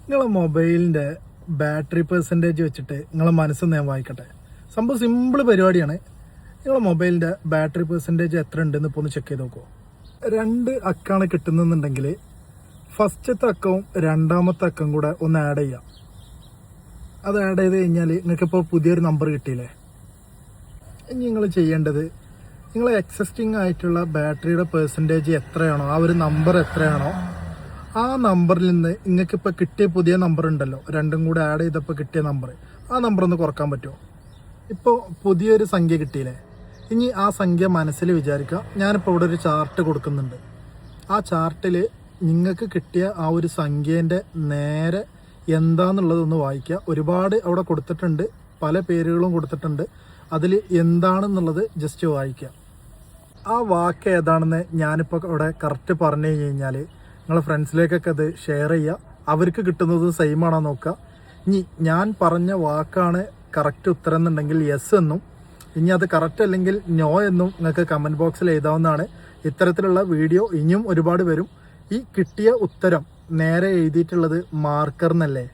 നിങ്ങളെ മൊബൈലിൻ്റെ battery percentage വെച്ചിട്ട് നിങ്ങളെ മനസ്സൊന്ന് ഞാൻ വായിക്കട്ടെ. സംഭവം സിമ്പിൾ പരിപാടിയാണ്. നിങ്ങളെ മൊബൈലിൻ്റെ ബാറ്ററി പെർസെൻറ്റേജ് എത്ര ഉണ്ടെന്ന് ഇപ്പോൾ ഒന്ന് ചെക്ക് ചെയ്ത് നോക്കുമോ. 2 അക്കമാണ് കിട്ടുന്നുണ്ടെങ്കിൽ ഫസ്റ്റത്തെ അക്കവും രണ്ടാമത്തെ അക്കവും കൂടെ ഒന്ന് ആഡ് ചെയ്യാം. അത് ആഡ് ചെയ്ത് കഴിഞ്ഞാൽ നിങ്ങൾക്കിപ്പോൾ പുതിയൊരു നമ്പർ കിട്ടിയില്ലേ. ഇനി നിങ്ങൾ ചെയ്യേണ്ടത് നിങ്ങൾ എക്സിസ്റ്റിംഗ് ആയിട്ടുള്ള ബാറ്ററിയുടെ പെർസെൻറ്റേജ് എത്രയാണോ, ആ ഒരു നമ്പർ എത്രയാണോ, ആ നമ്പറിൽ നിന്ന് നിങ്ങൾക്കിപ്പോൾ കിട്ടിയ പുതിയ നമ്പർ ഉണ്ടല്ലോ, രണ്ടും കൂടെ ആഡ് ചെയ്തപ്പോൾ കിട്ടിയ നമ്പർ, ആ നമ്പർ ഒന്ന് കുറക്കാൻ പറ്റുമോ. ഇപ്പോൾ പുതിയൊരു സംഖ്യ കിട്ടിയില്ലേ, ഇനി ആ സംഖ്യ മനസ്സിൽ വിചാരിക്കുക. ഞാനിപ്പോൾ ഇവിടെ ഒരു ചാർട്ട് കൊടുക്കുന്നുണ്ട്. ആ ചാർട്ടിൽ നിങ്ങൾക്ക് കിട്ടിയ ആ ഒരു സംഖ്യേൻ്റെ നേരെ എന്താണെന്നുള്ളതൊന്ന് വായിക്കുക. ഒരുപാട് അവിടെ കൊടുത്തിട്ടുണ്ട്, പല പേരുകളും കൊടുത്തിട്ടുണ്ട്. അതിൽ എന്താണെന്നുള്ളത് ജസ്റ്റ് വായിക്കുക. ആ വാക്ക് ഏതാണെന്ന് ഞാനിപ്പോൾ അവിടെ കറക്റ്റ് പറഞ്ഞു കഴിഞ്ഞാൽ നിങ്ങളെ ഫ്രണ്ട്സിലേക്കൊക്കെ അത് ഷെയർ ചെയ്യുക. അവർക്ക് കിട്ടുന്നത് സെയിം ആണോ നോക്കുക. ഇനി ഞാൻ പറഞ്ഞ വാക്കാണ് കറക്റ്റ് ഉത്തരം എന്നുണ്ടെങ്കിൽ യെസ് എന്നും, ഇനി അത് കറക്റ്റ് അല്ലെങ്കിൽ നോ എന്നും നിങ്ങൾക്ക് കമൻറ്റ് ബോക്സിൽ എഴുതാവുന്നതാണ്. ഇത്തരത്തിലുള്ള വീഡിയോ ഇനിയും ഒരുപാട് വരും. ഈ കിട്ടിയ ഉത്തരം നേരെ എഴുതിയിട്ടുള്ളത് മാർക്കർ എന്നല്ലേ,